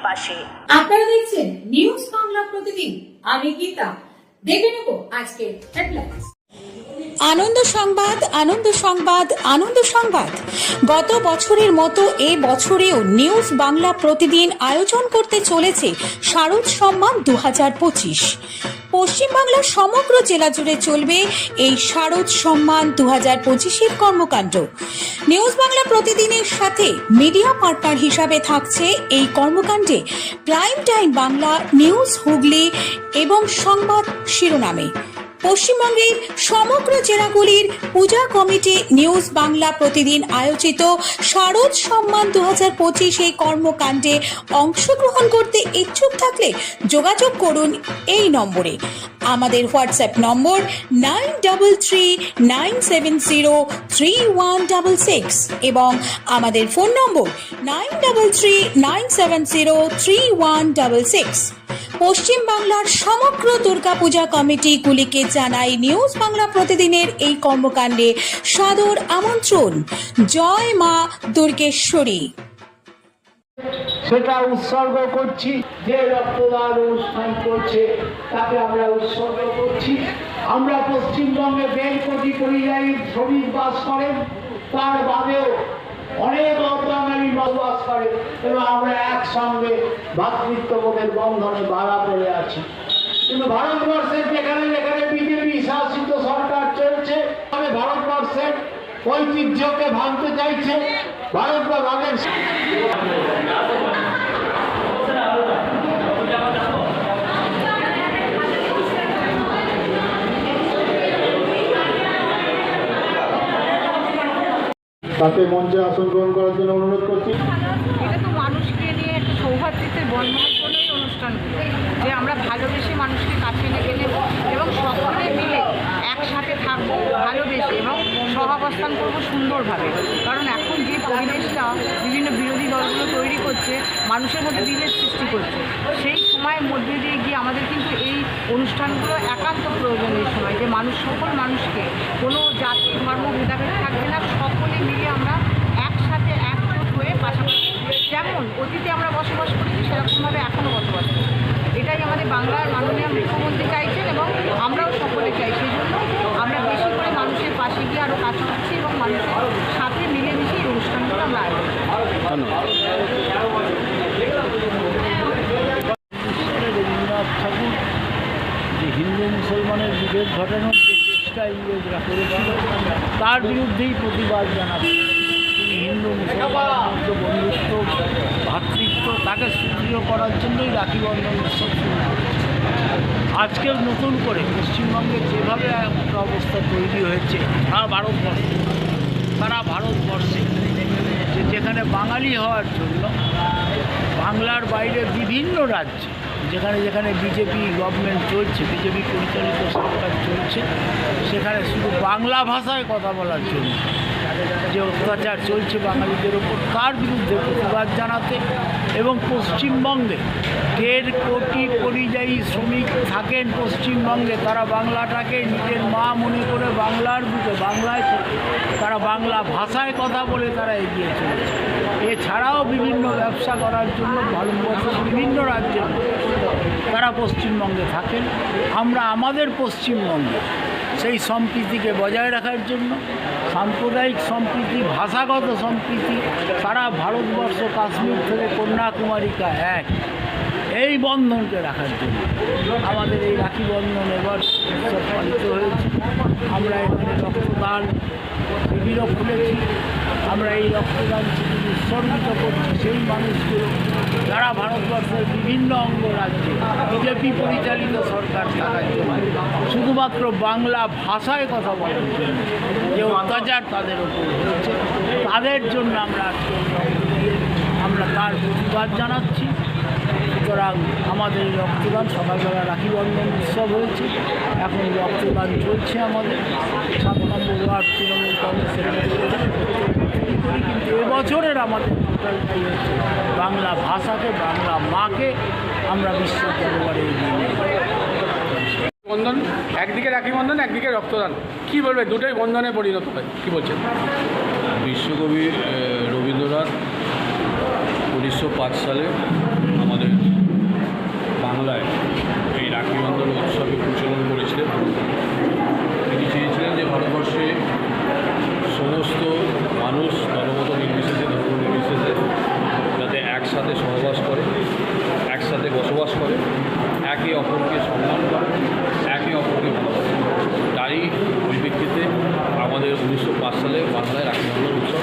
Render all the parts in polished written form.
পাশে। আপনারা দেখছেন নিউজ বাংলা প্রতিদিন। আমি গীতা। দেখে নেব আজকে হেডলাইন্স। আনন্দ সংবাদ, আনন্দ সংবাদ, আনন্দ সংবাদ। গত বছরের মতো এ বছরেও নিউজ বাংলা প্রতিদিন আয়োজন করতে চলেছে শারদ সম্মান 2025। পশ্চিমবাংলার সমগ্র জেলা জুড়ে চলবে এই শারদ সম্মান 2025-এর কর্মকাণ্ড। নিউজ বাংলা প্রতিদিনের সাথে মিডিয়া পার্টনার হিসাবে থাকছে এই কর্মকাণ্ডে prime time Bangla, news Hooghly এবং সংবাদ শিরোনামে। পশ্চিমবঙ্গের সমগ্র জেলাগুলির পূজা কমিটি নিউজ বাংলা প্রতিদিন আয়োজিত শারদ সম্মান 2025 এই কর্মকাণ্ডে অংশগ্রহণ করতে ইচ্ছুক থাকলে যোগাযোগ করুন এই নম্বরে। আমাদের হোয়াটসঅ্যাপ নম্বর 9339703166 এবং আমাদের ফোন নম্বর 9339703166। পশ্চিম বাংলার সমগ্র দুর্গাপূজা কমিটিগুলিকে জানাই নিউজ বাংলা প্রতিদিনের এই কর্মকাণ্ডে সাদর আমন্ত্রণ। জয় মা দুর্গেশ্বরী। সেটা উৎসর্গ করছি। যে রক্তদান অনুষ্ঠান করছে তাকে আমরা উৎসর্গ করছি। আমরা পশ্চিমবঙ্গে 1.5 কোটি পরিযায়ী শ্রমিক বাস করেন, তার বাদেও অনেক বাঙালি বসবাস করে এবং আমরা একসঙ্গে ভ্রাতৃত্ববোধের বন্ধনে বাধা পড়ে আছি। কিন্তু ভারতবর্ষের যেখানে যেখানে বিজেপি শাসিত সরকার চলছে, ভারতবর্ষের ঐতিহ্যকে ভাঙতে চাইছে। ভারতবর্ষের তাকে মঞ্চে আসন গ্রহণ করার জন্য অনুরোধ করছি। এটা তো মানুষকে নিয়ে একটা সৌহার্দ্যের বন্ধনের জন্যই অনুষ্ঠান, যে আমরা ভালোবেসে মানুষকে কাছে ডেকে নেব এবং সকলে মিলে একসাথে থাকবো ভালোবেসে এবং সহাবস্থান করবো সুন্দরভাবে। কারণ এখন যে পরিবেশটা বিভিন্ন বিরোধী দলগুলো তৈরি করছে, মানুষের মধ্যে বিভেদ সৃষ্টি করছে, সেই সময়ের মধ্যে দিয়ে গিয়ে আমাদের কিন্তু এই অনুষ্ঠানগুলো একান্ত প্রয়োজন। এই সময় যে মানুষ, সকল মানুষকে, কোনো জাতি ধর্ম ভেদাভেদ থাকবে না, সকলে মিলে আমরা একসাথে একজোট হয়ে পাশাপাশি যেমন অতীতে আমরা বসবাস করেছি সেরকমভাবে এখনও বসবাস করি। এটাই আমাদের বাংলার মাননীয় মুখ্যমন্ত্রী চাইছেন এবং আমরাও সকলে চাই। সেই জন্য আমরা বেশি করে মানুষের পাশে গিয়ে আরও কাজ করছি এবং মানুষের সাথে মিলেমিশে এই অনুষ্ঠানগুলো আমরা আয়োজন করি। রবীন্দ্রনাথ ঠাকুর যে হিন্দু মুসলমানের বিভেদ ঘটানোর যে চেষ্টা ইংরেজরা করেছিল, তার বিরুদ্ধেই প্রতিবাদ জানাচ্ছে। তিনি হিন্দু মুসলমানের মধ্যে বন্ধুত্ব, ভ্রাতৃত্ব তাকে সুদৃঢ় করার জন্যই রাখি বন্ধন উৎসব শুরু করেছে। আজকেও নতুন করে পশ্চিমবঙ্গে যেভাবে একটা অবস্থা তৈরি হয়েছে সারা ভারতবর্ষে যেখানে বাঙালি হওয়ার জন্য বাংলার বাইরে বিভিন্ন রাজ্যে যেখানে যেখানে বিজেপি গভর্নমেন্ট চলছে, বিজেপি পরিচালিত সরকার চলছে, সেখানে শুধু বাংলা ভাষায় কথা বলার জন্য যে অত্যাচার চলছে বাঙালিদের ওপর, তার বিরুদ্ধে প্রতিবাদ জানাতে এবং পশ্চিমবঙ্গে 1.5 কোটি পরিযায়ী শ্রমিক থাকেন পশ্চিমবঙ্গে। তারা বাংলাটাকে নিজের মা মনে করে বাংলার বুকে, বাংলায় তারা বাংলা ভাষায় কথা বলে তারা এগিয়ে চলেছে। এছাড়াও বিভিন্ন ব্যবসা করার জন্য ভারতবর্ষের বিভিন্ন রাজ্যে তারা পশ্চিমবঙ্গে থাকেন। আমরা আমাদের পশ্চিমবঙ্গে সেই সম্প্রীতিকে বজায় রাখার জন্য, সাম্প্রদায়িক সম্প্রীতি, ভাষাগত সম্প্রীতি, সারা ভারতবর্ষ কাশ্মীর থেকে কন্যাকুমারিকা এক, এই বন্ধনকে রাখার জন্য আমাদের এই রাখি বন্ধন এবার উৎসব পালিত হয়েছে। আমরা এখানে রক্তদান শিবিরও খুলেছি। আমরা এই রক্তদান শিবির উৎসর্গিত করছি সেই মানুষগুলো যারা ভারতবর্ষের বিভিন্ন অঙ্গরাজ্যে বিজেপি পরিচালিত সরকার থাকার জন্য শুধুমাত্র বাংলা ভাষায় কথা বলার জন্য যে অত্যাচার তাদের ওপর হয়েছে, তাদের জন্য আমরা তার প্রতিবাদ জানাচ্ছি। সুতরাং আমাদের এই রক্তদান, সকালবেলা রাখি বন্ধন উৎসব হয়েছে, এখন রক্তদান চলছে আমাদের 7 নম্বর ওয়ার্ড তৃণমূল কংগ্রেসের। কিন্তু এবছরের আমাদের টোটালটাই হচ্ছে বাংলা ভাষাকে, বাংলা মাকে আমরা বিশ্ব দরবারে এগিয়ে নিয়ে বন্ধন, একদিকে রাখি বন্ধন, একদিকে রক্তদান, কি বলবে? দুটোই বন্ধনে পরিণত হয়, কি বলছেন? বিশ্বকবি রবীন্দ্রনাথ 1905 সালে আমাদের করেছিলেন। তিনি চেয়েছিলেন যে ভারতবর্ষে সমস্ত মানুষ ধর্মমত নির্বিশেষে, ধর্ম নির্বিশেষে যাতে একসাথে সহবাস করে, একসাথে বসবাস করে, একে অপরকে সম্মান করে, একে অপরকে ভালোবাসে। তারই পরিপ্রেক্ষিতে আমাদের 1905 সালে বাংলায় রাখি বন্ধন উৎসব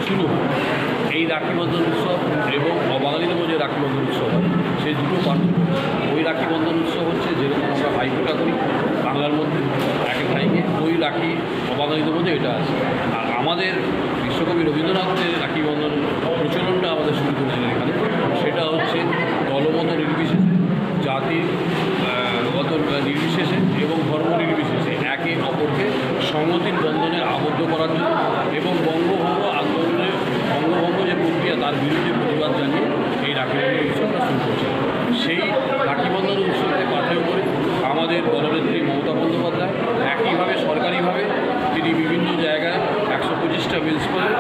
শুরু হয়। এই রাখি বন্ধন উৎসব এবং অবাঙালিদের মধ্যে রাখি বন্ধন উৎসব হয়, সেই দুটো পার্থক্য। ওই রাখি বন্ধন উৎসব হচ্ছে যেরকম আমরা ভাইফোঁটা করি বাংলার মধ্যে এক ভাইকে, ওই রাখি অবাঙালিদের মধ্যে এটা আছে। আর আমাদের বিশ্বকবি রবীন্দ্রনাথের রাখি বন্ধন প্রচলনটা আমাদের শুরু করেছিলেন এখানে। সেটা হচ্ছে দলমত নির্বিশেষে, জাতির গত নির্বিশেষে এবং ধর্ম নির্বিশেষে একে অপরকে সংহতির বন্ধনে আবদ্ধ করার জন্য এবং বঙ্গভঙ্গ আন্দোলনে বঙ্গভঙ্গ যে প্রক্রিয়া তার বিরুদ্ধে প্রতিবাদ জানিয়ে এই রাখি বন্ধন উৎসবটা শুরু করছে। সেই রাখি বন্ধন উৎসবকে পাথেয় করে আমাদের দলনেত্রী মমতা বন্দ্যোপাধ্যায় একইভাবে সরকারিভাবে তিনি বিভিন্ন জায়গায় 125টা মিউনিসিপ্যাল,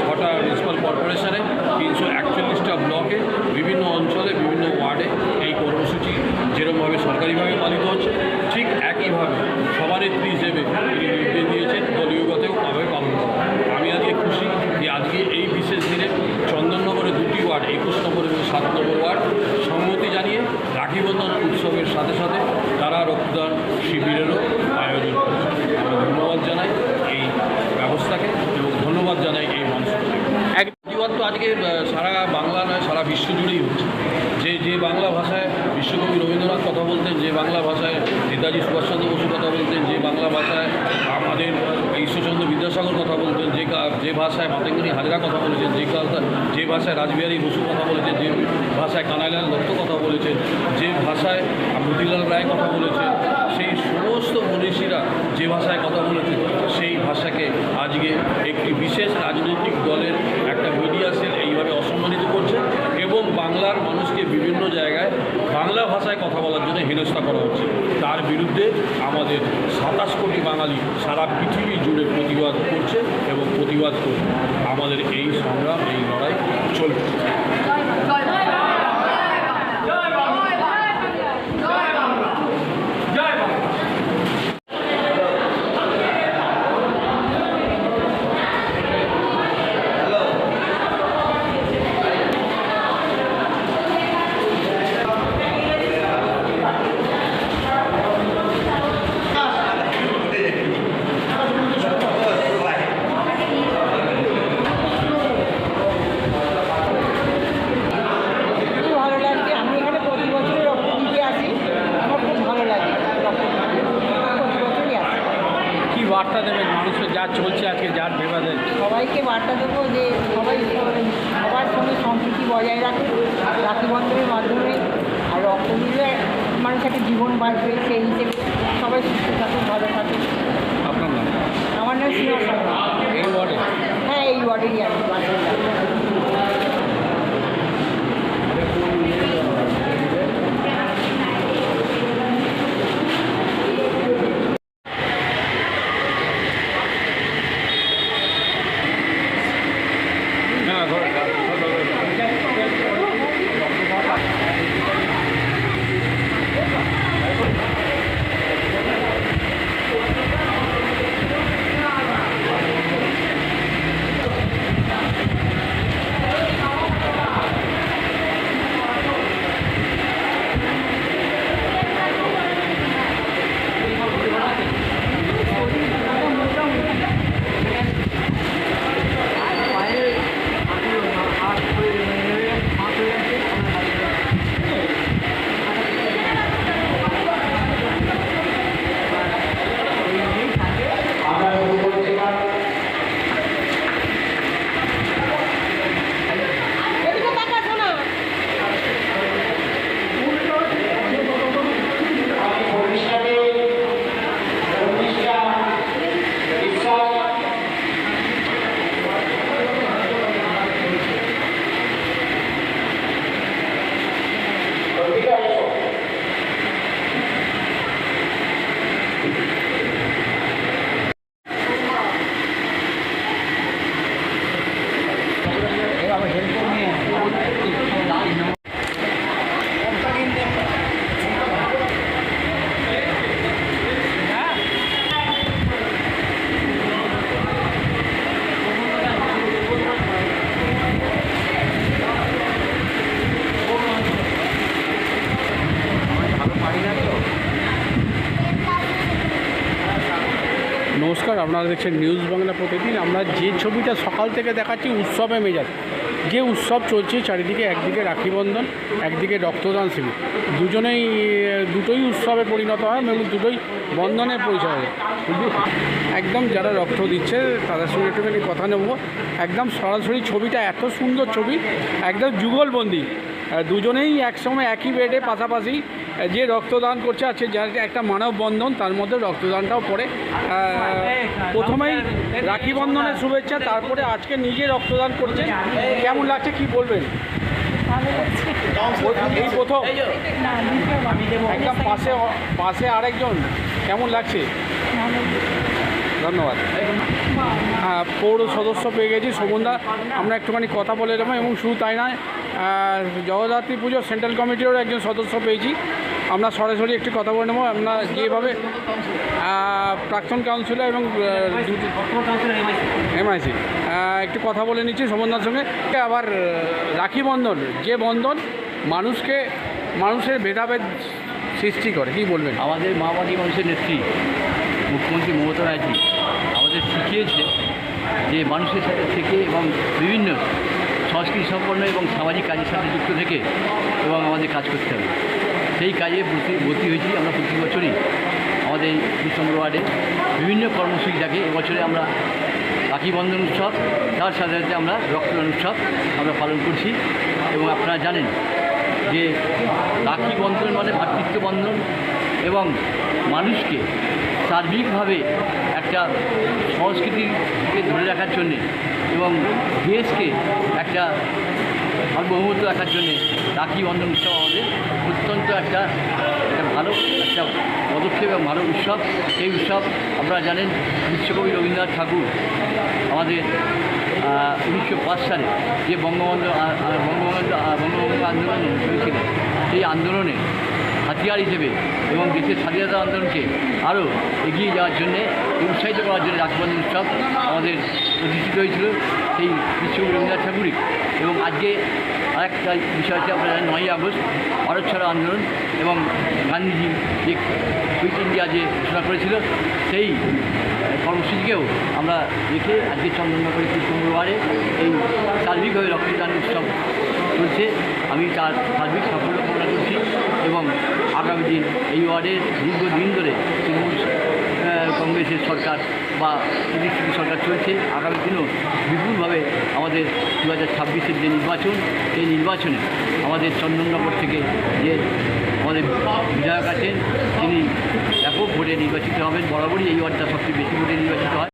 6টা মিউনিসিপ্যাল কর্পোরেশনে, 341টা ব্লকে, বিভিন্ন অঞ্চলে, বিভিন্ন ওয়ার্ডে এই কর্মসূচি যেরকমভাবে সরকারিভাবে পালিত হচ্ছে, ঠিক একইভাবে সভানেত্রী হিসেবে তিনি নির্দেশ দিয়েছেন দলীয়গতভাবে পালন করা। আমি আজকে খুশি যে আজকে এই বিশেষ দিনে চন্দননগরে 2টি ওয়ার্ড, 21 নম্বর এবং 7 নম্বর ওয়ার্ড সম্মতি জানিয়ে রাখি বন্ধন উৎসবের সাথে সাথে তারা রক্তদান শিবিরেরও আয়োজন করেছে। আমরা ধন্যবাদ জানাই এই ব্যবস্থাকে এবং ধন্যবাদ জানাই এই মানুষকে। প্রতিবাদ তো আজকে সারা বাংলা নয়, সারা বিশ্ব জুড়েই হচ্ছে। যে বাংলা ভাষায় বিশ্বকবি রবীন্দ্রনাথ কথা বলতেন, যে বাংলা ভাষায় নেতাজি সুভাষচন্দ্র বসু কথা বলতেন, যে বাংলা ভাষায় আমাদের ঈশ্বরচন্দ্র বিদ্যাসাগর কথা বলতেন, যে ভাষায় মাতঙ্গিনী হাজরা কথা বলেছেন, যে ভাষায় রাসবিহারী বসু কথা বলেছেন, যে ভাষায় কানাইলাল দত্ত কথা বলেছেন, যে ভাষায় মতিলাল রায় কথা বলেছেন, সেই সমস্ত মনীষীরা যে ভাষায় কথা বলেছেন সেই ভাষাকে আজকে একটি বিশেষ রাজনৈতিক দলের একটা মিডিয়া সেল এইভাবে অসম্মানিত করছে এবং বাংলার মানুষকে বিভিন্ন জায়গায় বাংলা ভাষায় কথা বলার জন্য হেনস্থা করা হচ্ছে। তার বিরুদ্ধে আমাদের 27 কোটি বাঙালি সারা পৃথিবী জুড়ে প্রতিবাদ করছে এবং প্রতিবাদ করবে। আমাদের এই সংগ্রাম, এই লড়াই চলবে। খুব ভালো লাগছে। আমি এখানে প্রতি বছরই রক্ত দিতে আসি, আমার খুব ভালো লাগে রক্ত দিতে, প্রতি বছরই আসি। কী বার্তা দেবেন মানুষের যা চলছে আজকে, যার বিবাদে? সবাইকে বার্তা দেবো যে সবাই সবার সঙ্গে সম্প্রীতি বজায় রাখে রাখি বন্ধনের মাধ্যমে, আর রক্ত দিলে মানুষ একটা জীবন বাঁচবে, সেই হিসেবে সবাই সুস্থ থাকুক, ভালো থাকুক। আপনার নাম? আমার নাম সীমা সরকার। এই ওয়ার্ডে? হ্যাঁ, এই ওয়ার্ডেরই আমি বাসিন্দা। নমস্কার, আপনারা দেখছেন নিউজ বাংলা প্রতিদিন। আমরা যে ছবিটা সকাল থেকে দেখাচ্ছি উৎসবে মেজাজ, যে উৎসব চলছে চারিদিকে, একদিকে রাখি বন্ধন, একদিকে রক্তদান শিবির, দুটোই উৎসবে পরিণত হয় এবং দুটোই বন্ধনে পরিচয় হয়। একদম যারা রক্ত দিচ্ছে তাদের সঙ্গে একটুখানি কথা নেব। একদম সরাসরি ছবিটা এত সুন্দর ছবি, একদম যুগলবন্দি। দুজনেই একসময় একই বেডে পাশাপাশি যে রক্তদান করছে, আছে যার একটা মানববন্ধন, তার মধ্যে রক্তদানটাও পড়ে। প্রথমেই রাখি বন্ধনের শুভেচ্ছা, তারপরে আজকে নিজে রক্তদান করছে। কেমন লাগছে, কি বলবেন? এই প্রথম একদম পাশে আরেকজন, কেমন লাগছে? ধন্যবাদ। পৌর সদস্য পেয়ে গেছি শোভনদা, আমরা একটুখানি কথা বলে দেবো। এবং শুধু তাই নয়, জগদ্ধাত্রী পুজো সেন্ট্রাল কমিটিরও একজন সদস্য পেয়েছি, আমরা সরাসরি একটু কথা বলে নেবো। আমরা যেভাবে প্রাক্তন কাউন্সিলর এবং এমআইসি একটু কথা বলে নিচ্ছি শোভনদার সঙ্গে। আবার রাখি বন্ধন, যে বন্ধন মানুষের ভেদাভেদ সৃষ্টি করে, কি বলবেন? আমাদের মাওবাদী মানুষের নেত্রী মুখ্যমন্ত্রী মমতা ব্যানার্জি আমাদের শিখিয়েছে যে মানুষের সাথে থেকে এবং বিভিন্ন সংস্কৃতি সম্পন্ন এবং সামাজিক কাজের সাথে যুক্ত থেকে এবং আমাদের কাজ করতে হবে। সেই কাজে ভর্তি হয়েছি আমরা প্রতি বছরই। আমাদের ২ নম্বর ওয়ার্ডে বিভিন্ন কর্মসূচি থাকে। এবছরে আমরা রাখি বন্ধন উৎসব, তার সাথে সাথে আমরা রক্তদান উৎসব আমরা পালন করছি। এবং আপনারা জানেন যে রাখি বন্ধন মানে ভ্রাতৃত্ব বন্ধন এবং মানুষকে সার্বিকভাবে একটা সংস্কৃতিকে ধরে রাখার জন্যে এবং দেশকে একটা সার্বভৌমত্ব রাখার জন্যে রাখি বন্ধন উৎসব আমাদের অত্যন্ত একটা ভালো একটা পদক্ষেপ এবং ভালো উৎসব। এই উৎসব আপনারা জানেন বিশ্বকবি রবীন্দ্রনাথ ঠাকুর আমাদের 1905 সালে যে বঙ্গবন্ধু আন্দোলন হয়েছিলেন, সেই আন্দোলনে হাতিয়ার হিসেবে এবং দেশের স্বাধীনতা আন্দোলনকে আরও এগিয়ে যাওয়ার জন্যে, উৎসাহিত করার জন্য রাখবন্ধন উৎসব আমাদের প্রতিষ্ঠিত হয়েছিল সেই বিশ্বকবি রবীন্দ্রনাথ ঠাকুরই। এবং আজকে আরেকটা বিষয় হচ্ছে, আপনারা জানেন 9ই আগস্ট ভারত ছাড়ো আন্দোলন এবং গান্ধীজি যে কুইট ইন্ডিয়া যে ঘোষণা করেছিল, সেই কর্মসূচিকেও আমরা রেখে আজকে চন্দননগরের ৩ নম্বর ওয়ার্ডে এই সার্বিকভাবে রক্তদান উৎসব চলছে। আমি তার সার্বিক সাফল্য কামনা করছি এবং আগামী দিন এই ওয়ার্ডের দীর্ঘদিন ধরে তৃণমূল কংগ্রেসের সরকার বা প্রতিষ্ঠিত সরকার চলছে। আগামী দিনেও বিপুলভাবে আমাদের 2026-এর যে নির্বাচন, এই নির্বাচনে আমাদের চন্দননগর থেকে যে আমাদের বিধায়ক আছেন, তিনি ব্যাপক ভোটে নির্বাচিত হবেন। বরাবরই এই ওয়ার্ডটা সবচেয়ে বেশি ভোটে নির্বাচিত হয়।